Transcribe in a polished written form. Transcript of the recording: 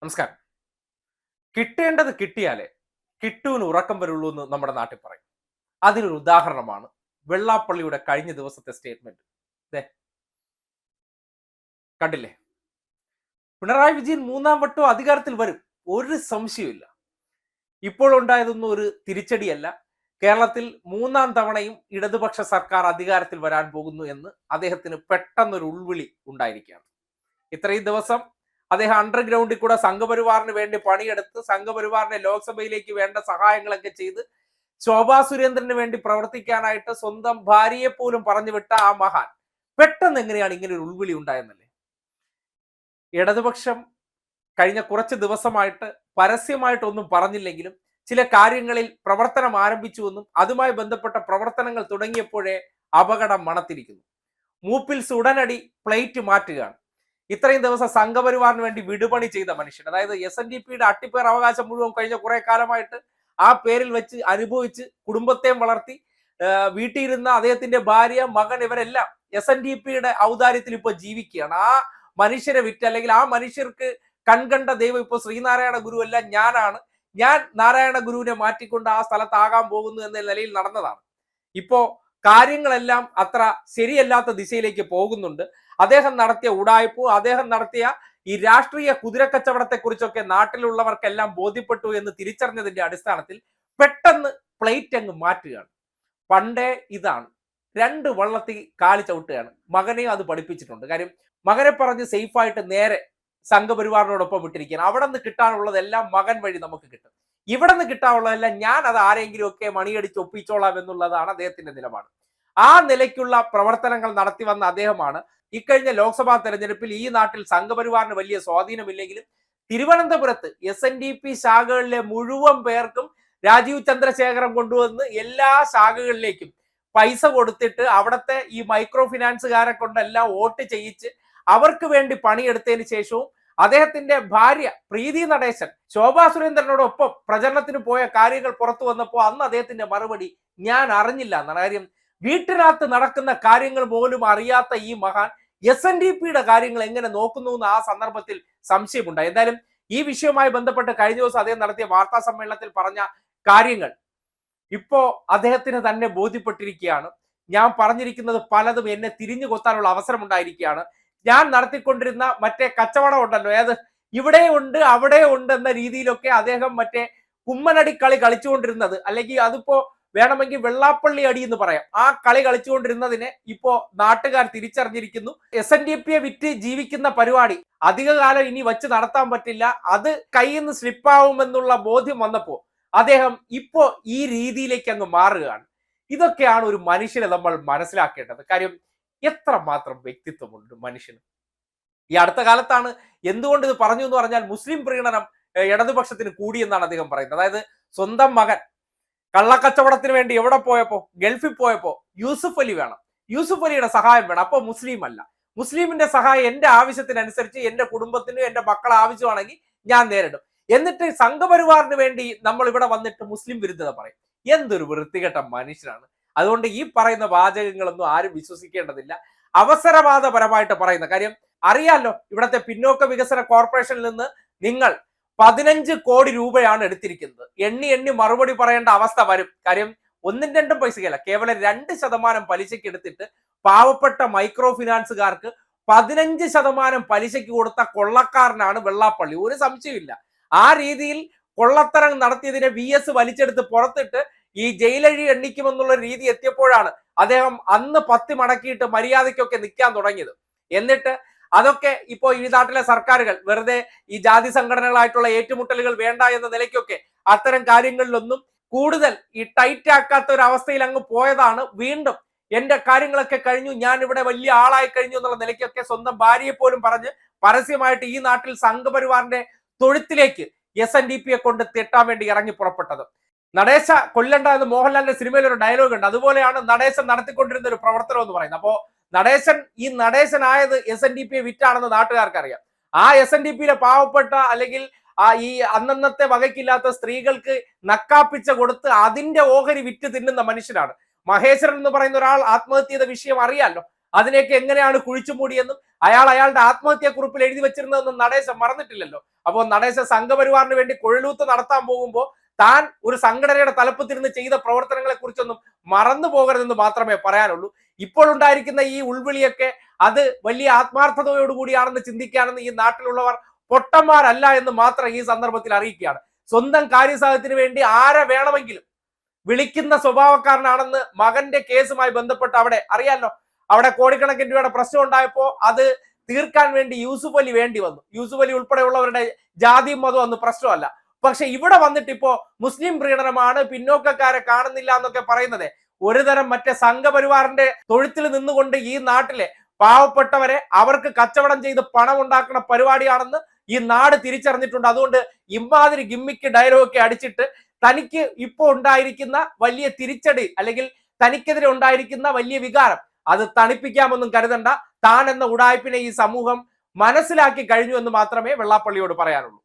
നമസ്കാരം. കിട്ടേണ്ടത് കിട്ടിയാലേ കിട്ടൂന് ഉറക്കം വരുള്ളൂ എന്ന് നമ്മുടെ നാട്ടിൽ പറയും. അതിനൊരു ഉദാഹരണമാണ് വെള്ളാപ്പള്ളിയുടെ കഴിഞ്ഞ ദിവസത്തെ സ്റ്റേറ്റ്മെന്റ്. ദേ, കണ്ടില്ലേ? പിണറായി വിജയൻ മൂന്നാം വട്ടം അധികാരത്തിൽ വരും, ഒരു സംശയമില്ല. ഇപ്പോഴുണ്ടായതൊന്നും ഒരു തിരിച്ചടിയല്ല. കേരളത്തിൽ മൂന്നാം തവണയും ഇടതുപക്ഷ സർക്കാർ അധികാരത്തിൽ വരാൻ പോകുന്നു എന്ന് അദ്ദേഹത്തിന് പെട്ടെന്നൊരു ഉൾവിളി ഉണ്ടായിരിക്കുകയാണ്. ഇത്രയും ദിവസം അദ്ദേഹം അണ്ടർഗ്രൗണ്ടിൽ കൂടെ സംഘപരിവാറിന് വേണ്ടി പണിയെടുത്ത് സംഘപരിവാറിനെ ലോക്സഭയിലേക്ക് വേണ്ട സഹായങ്ങളൊക്കെ ചെയ്ത് ശോഭാ സുരേന്ദ്രന് വേണ്ടി പ്രവർത്തിക്കാനായിട്ട് സ്വന്തം ഭാര്യയെ പോലും പറഞ്ഞു വിട്ട ആ മഹാൻ പെട്ടെന്ന് എങ്ങനെയാണ് ഇങ്ങനെ ഒരു ഉൾവിളി ഉണ്ടായെന്നല്ലേ? ഇടതുപക്ഷം കഴിഞ്ഞ കുറച്ച് ദിവസമായിട്ട് പരസ്യമായിട്ടൊന്നും പറഞ്ഞില്ലെങ്കിലും ചില കാര്യങ്ങളിൽ പ്രവർത്തനം ആരംഭിച്ചുവെന്നും അതുമായി ബന്ധപ്പെട്ട പ്രവർത്തനങ്ങൾ തുടങ്ങിയപ്പോഴേ അപകടം മണത്തിരിക്കുന്നു. മൂപ്പിൽസ് ഉടനടി പ്ലേറ്റ് മാറ്റുകയാണ്. ഇത്രയും ദിവസം സംഘപരിവാറിന് വേണ്ടി വിടുപണി ചെയ്ത മനുഷ്യൻ, അതായത് SNDPയുടെ അട്ടിപ്പേർ അവകാശം മുഴുവൻ കഴിഞ്ഞ കുറെ കാലമായിട്ട് ആ പേരിൽ വെച്ച് അനുഭവിച്ച് കുടുംബത്തെയും വളർത്തി വീട്ടിലിരുന്ന അദ്ദേഹത്തിന്റെ ഭാര്യ, മകൻ ഇവരെല്ലാം SNDPയുടെ ഔദാര്യത്തിൽ ഇപ്പോൾ ജീവിക്കുകയാണ്. ആ മനുഷ്യരെ വിറ്റ്, അല്ലെങ്കിൽ ആ മനുഷ്യർക്ക് കൺകണ്ട ദൈവം ഇപ്പോൾ ശ്രീനാരായണ ഗുരു അല്ല, ഞാൻ നാരായണ ഗുരുവിനെ മാറ്റിക്കൊണ്ട് ആ സ്ഥലത്താകാൻ പോകുന്നു എന്ന നിലയിൽ നടന്നതാണ്. ഇപ്പോ കാര്യങ്ങളെല്ലാം അത്ര ശരിയല്ലാത്ത ദിശയിലേക്ക് പോകുന്നുണ്ട്. അദ്ദേഹം നടത്തിയ ഉടായ്പും അദ്ദേഹം നടത്തിയ ഈ രാഷ്ട്രീയ കുതിരക്കച്ചവടത്തെ കുറിച്ചൊക്കെ നാട്ടിലുള്ളവർക്കെല്ലാം ബോധ്യപ്പെട്ടു എന്ന് തിരിച്ചറിഞ്ഞതിന്റെ അടിസ്ഥാനത്തിൽ പെട്ടെന്ന് പ്ലേറ്റ് അങ്ങ് മാറ്റുകയാണ്. പണ്ടേ ഇതാണ്, രണ്ട് വള്ളത്തിൽ കാലി ചവിട്ടുകയാണ്. മകനെയും അത് പഠിപ്പിച്ചിട്ടുണ്ട്. കാര്യം മകനെ പറഞ്ഞ് സേഫായിട്ട് നേരെ സംഘപരിവാറിനോടൊപ്പം വിട്ടിരിക്കുകയാണ്. അവിടെ നിന്ന് കിട്ടാനുള്ളതെല്ലാം മകൻ വഴി നമുക്ക് കിട്ടും. ഇവിടെ നിന്ന് കിട്ടാനുള്ളതെല്ലാം ഞാൻ അത് ആരെങ്കിലും ഒക്കെ മണിയടിച്ച് ഒപ്പിച്ചോളാം എന്നുള്ളതാണ് അദ്ദേഹത്തിന്റെ നിലപാട്. ആ നിലയ്ക്കുള്ള പ്രവർത്തനങ്ങൾ നടത്തി വന്ന അദ്ദേഹമാണ് ഇക്കഴിഞ്ഞ ലോക്സഭാ തെരഞ്ഞെടുപ്പിൽ ഈ നാട്ടിൽ സംഘപരിവാറിന് വലിയ സ്വാധീനമില്ലെങ്കിലും തിരുവനന്തപുരത്ത് SNDP ശാഖകളിലെ മുഴുവൻ പേർക്കും രാജീവ് ചന്ദ്രശേഖരൻ കൊണ്ടുവന്ന് എല്ലാ ശാഖകളിലേക്കും പൈസ കൊടുത്തിട്ട് അവിടുത്തെ ഈ മൈക്രോ ഫിനാൻസുകാരെ കൊണ്ടെല്ലാം വോട്ട് ചെയ്യിച്ച് അവർക്ക് വേണ്ടി പണിയെടുത്തതിന് ശേഷവും അദ്ദേഹത്തിന്റെ ഭാര്യ പ്രീതി നടേശൻ ശോഭാ സുരേന്ദ്രനോടൊപ്പം പ്രചരണത്തിന് പോയ കാര്യങ്ങൾ പുറത്തു വന്നപ്പോൾ അന്ന് അദ്ദേഹത്തിന്റെ മറുപടി ഞാൻ അറിഞ്ഞില്ല എന്നാണ്. കാര്യം വീട്ടിനകത്ത് നടക്കുന്ന കാര്യങ്ങൾ പോലും അറിയാത്ത ഈ മഹാൻ SNDPയുടെ കാര്യങ്ങൾ എങ്ങനെ നോക്കുന്നു എന്ന് ആ സന്ദർഭത്തിൽ സംശയമുണ്ടായി. എന്തായാലും ഈ വിഷയവുമായി ബന്ധപ്പെട്ട് കഴിഞ്ഞ ദിവസം അദ്ദേഹം നടത്തിയ വാർത്താ സമ്മേളനത്തിൽ പറഞ്ഞ കാര്യങ്ങൾ ഇപ്പോ അദ്ദേഹത്തിന് തന്നെ ബോധ്യപ്പെട്ടിരിക്കുകയാണ്. ഞാൻ പറഞ്ഞിരിക്കുന്നത് പലതും എന്നെ തിരിഞ്ഞു കൊത്താനുള്ള അവസരം ഉണ്ടായിരിക്കുകയാണ്. ഞാൻ നടത്തിക്കൊണ്ടിരുന്ന മറ്റേ കച്ചവടം ഉണ്ടല്ലോ, ഇവിടെ ഉണ്ട് അവിടെ ഉണ്ട് എന്ന രീതിയിലൊക്കെ അദ്ദേഹം മറ്റേ കുമ്മനടി കളി കളിച്ചുകൊണ്ടിരുന്നത്, അല്ലെങ്കിൽ അതിപ്പോ വേണമെങ്കിൽ വെള്ളാപ്പള്ളി അടി എന്ന് പറയാം, ആ കളി കളിച്ചുകൊണ്ടിരുന്നതിനെ ഇപ്പോ നാട്ടുകാർ തിരിച്ചറിഞ്ഞിരിക്കുന്നു. SNDPയെ വിറ്റ് ജീവിക്കുന്ന പരിപാടി അധികകാലം ഇനി വച്ച് നടത്താൻ പറ്റില്ല, അത് കയ്യിൽ നിന്ന് സ്ലിപ്പാവുമെന്നുള്ള ബോധ്യം വന്നപ്പോ അദ്ദേഹം ഇപ്പോ ഈ രീതിയിലേക്ക് അങ്ങ് മാറുകയാണ്. ഇതൊക്കെയാണ് ഒരു മനുഷ്യനെ നമ്മൾ മനസ്സിലാക്കേണ്ടത്. കാര്യം എത്രമാത്രം വ്യക്തിത്വമുണ്ട് മനുഷ്യന്. ഈ അടുത്ത കാലത്താണ് എന്തുകൊണ്ട് ഇത് പറഞ്ഞു എന്ന് പറഞ്ഞാൽ മുസ്ലിം പ്രീണനം ഇടതുപക്ഷത്തിന് കൂടിയെന്നാണ് അദ്ദേഹം പറയുന്നത്. അതായത് സ്വന്തം മകൻ കള്ളക്കച്ചവടത്തിന് വേണ്ടി എവിടെ പോയപ്പോ, ഗൾഫിൽ പോയപ്പോ യൂസുഫ് അലി വേണം, യൂസുഫ് അലിയുടെ സഹായം വേണം, അപ്പൊ മുസ്ലിം അല്ല, മുസ്ലിമിന്റെ സഹായം എന്റെ ആവശ്യത്തിനനുസരിച്ച് എന്റെ കുടുംബത്തിന് എന്റെ മക്കളെ ആവശ്യമാണെങ്കിൽ ഞാൻ നേരിടും. എന്നിട്ട് സംഘപരിവാറിന് വേണ്ടി നമ്മൾ ഇവിടെ വന്നിട്ട് മുസ്ലിം വിരുദ്ധത പറയും. എന്തൊരു വൃത്തികെട്ട മനുഷ്യനാണ്. അതുകൊണ്ട് ഈ പറയുന്ന വാചകങ്ങളൊന്നും ആരും വിശ്വസിക്കേണ്ടതില്ല. അവസരവാദപരമായിട്ട് പറയുന്ന കാര്യം അറിയാലോ. ഇവിടത്തെ പിന്നോക്ക വികസന കോർപ്പറേഷനിൽ നിന്ന് നിങ്ങൾ 15 കോടി രൂപയാണ് എടുത്തിരിക്കുന്നത്. എണ്ണി എണ്ണി മറുപടി പറയേണ്ട അവസ്ഥ വരും. കാര്യം 1-2 പൈസക്കല്ല, കേവലം 2% പലിശയ്ക്ക് എടുത്തിട്ട് പാവപ്പെട്ട മൈക്രോ ഫിനാൻസുകാർക്ക് 15% പലിശയ്ക്ക് കൊടുത്ത കൊള്ളക്കാരനാണ് വെള്ളാപ്പള്ളി, ഒരു സംശയമില്ല. ആ രീതിയിൽ കൊള്ളത്തരം നടത്തിയതിനെ VS വലിച്ചെടുത്ത് പുറത്തിട്ട് ഈ ജയിലഴി എണ്ണിക്കുമെന്നുള്ള രീതി എത്തിയപ്പോഴാണ് അദ്ദേഹം അന്ന് 10 മടക്കിയിട്ട് മര്യാദയ്ക്കൊക്കെ നിൽക്കാൻ തുടങ്ങിയത്. എന്നിട്ട് അതൊക്കെ ഇപ്പോൾ ഈ നാട്ടിലെ സർക്കാരുകൾ വെറുതെ ഈ ജാതി സംഘടനകളായിട്ടുള്ള ഏറ്റുമുട്ടലുകൾ വേണ്ട എന്ന നിലയ്ക്കൊക്കെ അത്തരം കാര്യങ്ങളിലൊന്നും കൂടുതൽ ഈ ടൈറ്റ് ആക്കാത്ത ഒരു അവസ്ഥയിൽ അങ്ങ് പോയതാണ്. വീണ്ടും എന്റെ കാര്യങ്ങളൊക്കെ കഴിഞ്ഞു, ഞാൻ ഇവിടെ വലിയ ആളായി കഴിഞ്ഞു എന്നുള്ള നിലയ്ക്കൊക്കെ സ്വന്തം ഭാര്യയെ പോലും പറഞ്ഞ് പരസ്യമായിട്ട് ഈ നാട്ടിൽ സംഘപരിവാറിന്റെ തൊഴുത്തിലേക്ക് SNDPയെ കൊണ്ട് തെറ്റാൻ വേണ്ടി ഇറങ്ങി പുറപ്പെട്ടത്. നടേശ കൊല്ലണ്ട എന്ന് മോഹൻലാലിന്റെ സിനിമയിൽ ഒരു ഡയലോഗ് ഉണ്ട്. അതുപോലെയാണ് നടേശൻ നടത്തിക്കൊണ്ടിരുന്ന ഒരു പ്രവർത്തനം എന്ന് പറയുന്നത്. അപ്പോ നടേശനായത് SNDPയെ വിറ്റാണെന്ന് നാട്ടുകാർക്ക് അറിയാം. ആ SNDPയിലെ പാവപ്പെട്ട അല്ലെങ്കിൽ ഈ അന്നന്നത്തെ വകയ്ക്കില്ലാത്ത സ്ത്രീകൾക്ക് നക്കാപ്പിച്ച കൊടുത്ത് അതിന്റെ ഓഹരി വിറ്റ് തിന്നുന്ന മനുഷ്യനാണ്. മഹേശ്വരൻ എന്ന് പറയുന്ന ഒരാൾ ആത്മഹത്യ ചെയ്ത വിഷയം അറിയാലോ. അതിനെയൊക്കെ എങ്ങനെയാണ് കുഴിച്ചുമൂടിയെന്നും അയാളുടെ ആത്മഹത്യാക്കുറിപ്പിൽ എഴുതി വെച്ചിരുന്നതെന്നും നടേശൻ മറന്നിട്ടില്ലല്ലോ. അപ്പോൾ നടേശൻ സംഘപരിവാറിന് വേണ്ടി കുഴലൂത്ത് നടത്താൻ പോകുമ്പോൾ താൻ ഒരു സംഘടനയുടെ തലപ്പത്തിരുന്ന് ചെയ്ത പ്രവർത്തനങ്ങളെ കുറിച്ചൊന്നും മറന്നു പോകരുതെന്ന് മാത്രമേ പറയാനുള്ളൂ. ഇപ്പോൾ ഉണ്ടായിരിക്കുന്ന ഈ ഉൾവിളിയൊക്കെ അത് വലിയ ആത്മാർത്ഥതയോടുകൂടിയാണെന്ന് ചിന്തിക്കാനെന്ന് ഈ നാട്ടിലുള്ളവർ പൊട്ടന്മാരല്ല എന്ന് മാത്രം ഈ സന്ദർഭത്തിൽ അറിയിക്കുകയാണ്. സ്വന്തം കാര്യസാധ്യത്തിന് വേണ്ടി ആരെ വേണമെങ്കിലും വിളിക്കുന്ന സ്വഭാവക്കാരനാണെന്ന് മകന്റെ കേസുമായി ബന്ധപ്പെട്ട് അവിടെ അറിയാലോ. അവിടെ കോടിക്കണക്കിന് രൂപയുടെ പ്രശ്നം ഉണ്ടായപ്പോൾ അത് തീർക്കാൻ വേണ്ടി യൂസുഫ് അലി വേണ്ടി വന്നു. യൂസുഫ് അലി ഉൾപ്പെടെയുള്ളവരുടെ ജാതിയും മതവും അന്ന് പ്രശ്നമല്ല. പക്ഷെ ഇവിടെ വന്നിട്ട് ഇപ്പോ മുസ്ലിം പ്രീണനമാണ്, പിന്നോക്കക്കാരെ കാണുന്നില്ല എന്നൊക്കെ പറയുന്നത് ഒരു തരം മറ്റേ സംഘപരിവാറിന്റെ തൊഴുത്തിൽ നിന്നുകൊണ്ട് ഈ നാട്ടിലെ പാവപ്പെട്ടവരെ അവർക്ക് കച്ചവടം ചെയ്ത് പണം ഉണ്ടാക്കുന്ന പരിപാടിയാണെന്ന് ഈ നാട് തിരിച്ചറിഞ്ഞിട്ടുണ്ട്. അതുകൊണ്ട് ഇമാതിരി ഗിമ്മിക്ക് ഡയലോഗൊക്കെ അടിച്ചിട്ട് തനിക്ക് ഇപ്പോൾ ഉണ്ടായിരിക്കുന്ന വലിയ തിരിച്ചടി അല്ലെങ്കിൽ തനിക്കെതിരെ ഉണ്ടായിരിക്കുന്ന വലിയ വികാരം അത് തണിപ്പിക്കാമെന്നും കരുതണ്ട. താൻ എന്ന ഉടായ്പിനെ ഈ സമൂഹം മനസ്സിലാക്കി കഴിഞ്ഞു എന്ന് മാത്രമേ വെള്ളാപ്പള്ളിയോട് പറയാനുള്ളൂ.